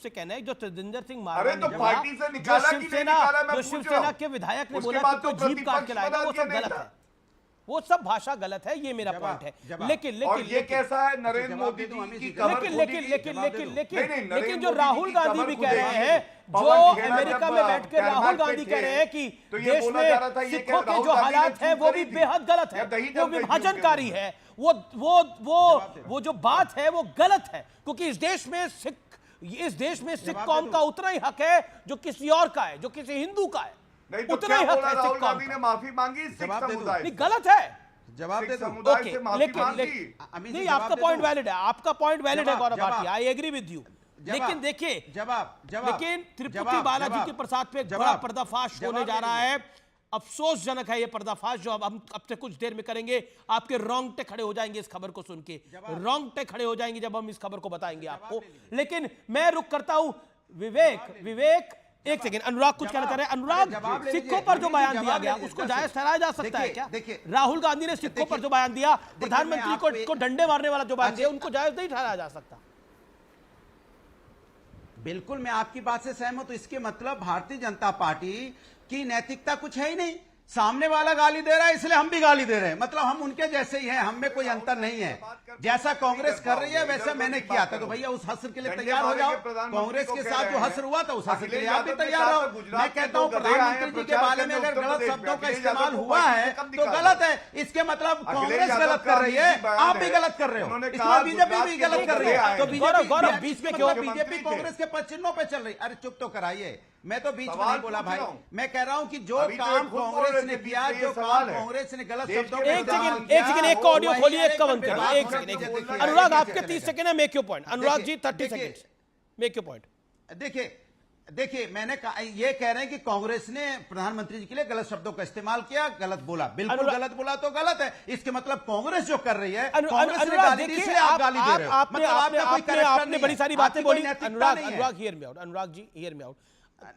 से कहना है जो तेजिंदर सिंह अरे तो पार्टी से निकाला कि नहीं निकाला, मैं जो पूछ रहा शिवसेना हूं। के विधायक ने उसके बोला बाद कि तो जीप काट के लाएगा, वो सब प्रतिपक्ष गलत है, वो सब भाषा गलत है, ये मेरा पॉइंट है। लेकिन और ये कैसा है नरेंद्र मोदी जी की कमर लेकिन जो राहुल गांधी भी कह रहे हैं, जो अमेरिका में बैठ के राहुल गांधी कह रहे हैं कि देश में सिखों के जो हालात है वो भी बेहद गलत है, वो विभाजनकारी है, वो जो बात है वो गलत है, क्योंकि इस देश में सिख कौम का उतना ही हक है जो किसी और का है, जो किसी हिंदू का है। नहीं तो क्या बोला राहुल गांधी ने? माफी मांगी सिख समुदाय से। गलत है, जवाब दे दो। नहीं, आपका पॉइंट वैलिड है, आपका पॉइंट वैलिड है Gaurav Bhatia, I agree with you. लेकिन देखिए, लेकिन तिरुपति बालाजी के प्रसाद पे एक बड़ा पर्दाफाश होने जा रहा है। अफसोसजनक है ये पर्दाफाश जो अब हम अब से कुछ देर में करेंगे। आपके रोंगटे खड़े हो जाएंगे इस खबर को सुन के, रोंगटे खड़े हो जाएंगे जब हम इस खबर को बताएंगे आपको। लेकिन मैं रुक करता हूं विवेक एक सेकंड। अनुराग कुछ कहना चाह रहे हैं। अनुराग, सिखों पर जो बयान दिया गया उसको जायज ठहराया जा सकता है क्या? राहुल गांधी ने सिखों पर जो बयान दिया, प्रधानमंत्री को डंडे मारने वाला जो बयान दिया, उनको जायज नहीं ठहराया जा सकता? बिल्कुल, मैं आपकी बात से सहमत हूं। इसके मतलब भारतीय जनता पार्टी की नैतिकता कुछ है ही नहीं। सामने वाला गाली दे रहा है इसलिए हम भी गाली दे रहे हैं, मतलब हम उनके जैसे ही हैं, हम में कोई अंतर नहीं है। जैसा कांग्रेस कर रही है वैसा मैंने किया था, तो भैया उस हस्र के लिए तैयार हो जाओ। कांग्रेस के साथ जो हस्र हुआ था उस हस्र के लिए आप भी तैयार हो। मैं कहता हूं प्रधानमंत्री जी के बारे में अगर गलत शब्दों का इस्तेमाल हुआ है तो गलत है। इसके मतलब कांग्रेस गलत कर रही है, आप भी गलत कर रहे हो, इसमें बीजेपी भी गलत कर रही है। तो बीजेपी कांग्रेस के पद चिन्हों पर चल रही। अरे चुप तो कराइए, मैं तो बीच में नहीं बोला भाई। मैं कह रहा हूं कि जो काम कांग्रेस ने किया, जो काम कांग्रेस ने गलत शब्दों में एक सेकंड एक ऑडियो खोलिए, एक कवन करिए। एक सेकंड अनुराग, आपके 30 सेकंड है, make your point. Anurag ji 30 seconds, make your point. देखिए मैंने ये कह रहे हैं कि कांग्रेस ने प्रधानमंत्री जी के लिए गलत शब्दों का इस्तेमाल किया, गलत बोला। बिल्कुल गलत बोला तो गलत है। इसके मतलब कांग्रेस जो कर रही है, कांग्रेस ने गाली दी इसलिए आप गाली दे रहे हो। आपने बड़ी सारी बातें बोली। अनुराग hear me out, Anurag ji hear me out.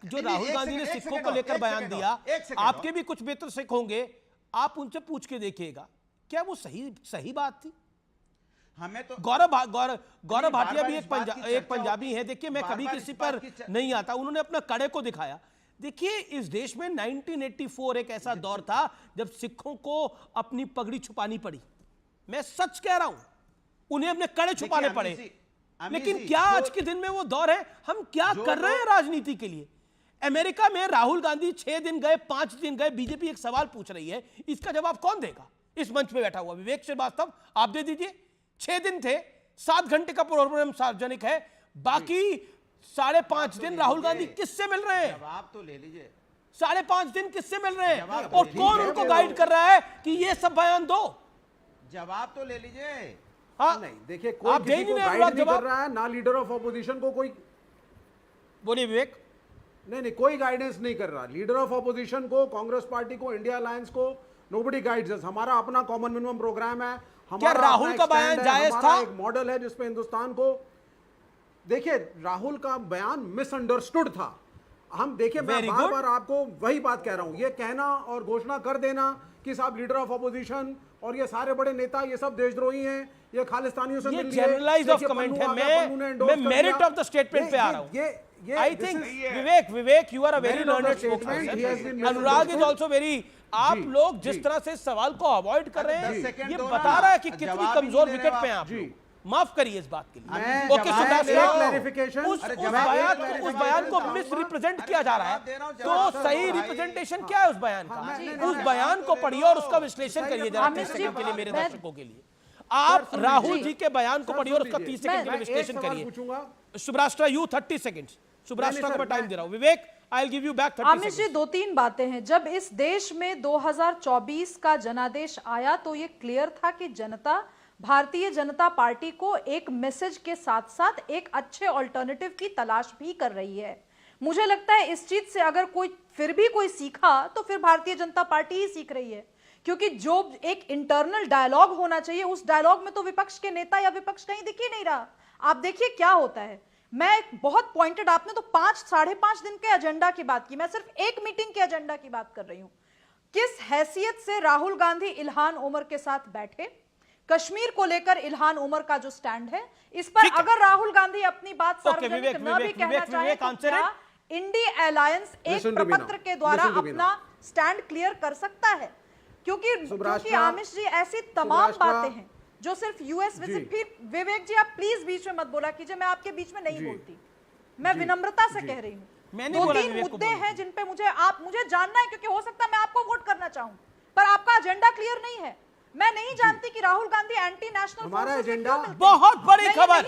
जो राहुल गांधी ने सिखों को लेकर बयान दिया, आपके भी कुछ मित्र सिख होंगे, आप उनसे पूछ के देखिएगा क्या वो सही बात थी? हमें तो गौरव भाटिया भी एक पंजाबी है। देखिए, मैं कभी किसी पर नहीं आता, उन्होंने अपना कड़े को दिखाया। देखिए, इस देश में 1984 एक ऐसा दौर था जब सिखों को अपनी पगड़ी छुपानी पड़ी। मैं सच कह रहा हूं, उन्हें अपने कड़े छुपाने पड़े। लेकिन क्या आज के दिन में वो दौर है? हम क्या कर रहे हैं राजनीति के लिए? अमेरिका में राहुल गांधी 6 दिन गए, 5 दिन गए, बीजेपी एक सवाल पूछ रही है, इसका जवाब कौन देगा? इस मंच पे बैठा हुआ विवेक श्रीवास्तव, आप दे दीजिए। 6 दिन थे, 7 घंटे का प्रोग्राम सार्वजनिक है, बाकी 5.5 दिन राहुल गांधी किससे मिल रहे हैं? जवाब तो ले लीजिए। 5.5 दिन किससे मिल रहे हैं? और कौन उनको गाइड कर रहा है कि ये सब बयान दो? जवाब तो ले लीजिए। हाँ नहीं, देखिए कोई किसी को गाइड नहीं कर रहा है, ना लीडर ऑफ ऑपोजिशन को कोई। बोलिए विवेक। नहीं, कोई गाइडेंस नहीं कर रहा। लीडर ऑफ ऑपोजिशन को, कांग्रेस पार्टी को, इंडिया अलायंस को, नोबडी गाइड्स अस। हमारा अपना कॉमन मिनिमम प्रोग्राम है, क्या राहुल का बयान जायज था? एक मॉडल है जिसपे हिंदुस्तान को। देखिए, राहुल का बयान मिसअंडरस्टूड था। हम देखिए, मैं बार-बार आपको वही बात कह रहा हूं, ये कहना और घोषणा कर देना कि साहब लीडर ऑफ ऑपोजिशन और ये सारे बड़े नेता ये सब देशद्रोही हैं, ये खालिस्तानियों से मिल लिए, जनरलाइज ऑफ कमेंट है। मैं मेरिट ऑफ द स्टेटमेंट पे आ रहा हूं। I think Vivek you are a very learned spokesman. Anurag is also very. आप लोग जिस तरह से सवाल को अवॉइड कर रहे हैं, ये बता रहा है कि कितनी कमजोर विकेट पे हैं आप। माफ करिए इस बात के लिए। ओके, उस बयान को मिस रिप्रेजेंट किया जा रहा है, तो सही रिप्रेजेंटेशन क्या है उस बयान का? उस बयान को पढ़िए और उसका विश्लेषण करिए जरा 30 सेकंड के लिए मेरे दर्शकों के लिए। आप राहुल जी के बयान को पढ़िए और उसका 30 सेकंड के लिए विश्लेषण करिए। शुभराष्ट्र यू 30 सेकंड्स। शुभराष्ट्र को मैं टाइम दे रहा हूं। Vivek, I will give you back 30 Aamish जी, 2-3 बातें हैं। जब इस देश में 2024 का जनादेश आया तो ये क्लियर था कि जनता भारतीय जनता पार्टी को एक मैसेज के साथ साथ एक अच्छे ऑल्टरनेटिव की तलाश भी कर रही है। मुझे लगता है इस चीज से अगर फिर भी कोई सीखा तो फिर भारतीय जनता पार्टी ही सीख रही है, क्योंकि जो एक इंटरनल डायलॉग होना चाहिए उस डायलॉग में तो विपक्ष के नेता या विपक्ष कहीं दिख ही नहीं रहा। आप देखिए क्या होता है। मैं बहुत पॉइंटेड, आपने तो 5-5.5 दिन के एजेंडा की बात की, मैं सिर्फ एक मीटिंग के एजेंडा की बात कर रही हूं। किस हैसियत से राहुल गांधी इल्हान उमर के साथ बैठे, कश्मीर को लेकर इल्हान उमर का जो स्टैंड है, इस पर अगर राहुल गांधी अपनी बात सार्वजनिक न भी कहना चाहे तो क्या इंडी अलायंस एक प्रपत्र के द्वारा अपना स्टैंड क्लियर कर सकता है? क्योंकि आमिश जी ऐसी तमाम बातें हैं जो सिर्फ यूएस विजिट, फिर विवेक जी आप प्लीज बीच में मत बोला कीजिए, मैं आपके बीच में नहीं बोलती, मैं विनम्रता से कह रही हूँ। दो तीन मुद्दे हैं जिन पे मुझे जानना है, क्योंकि हो सकता है मैं आपको वोट करना चाहूं, पर आपका एजेंडा क्लियर नहीं है। मैं नहीं जानती कि राहुल गांधी एंटी नेशनल हमारा एजेंडा बहुत बड़ी खबर,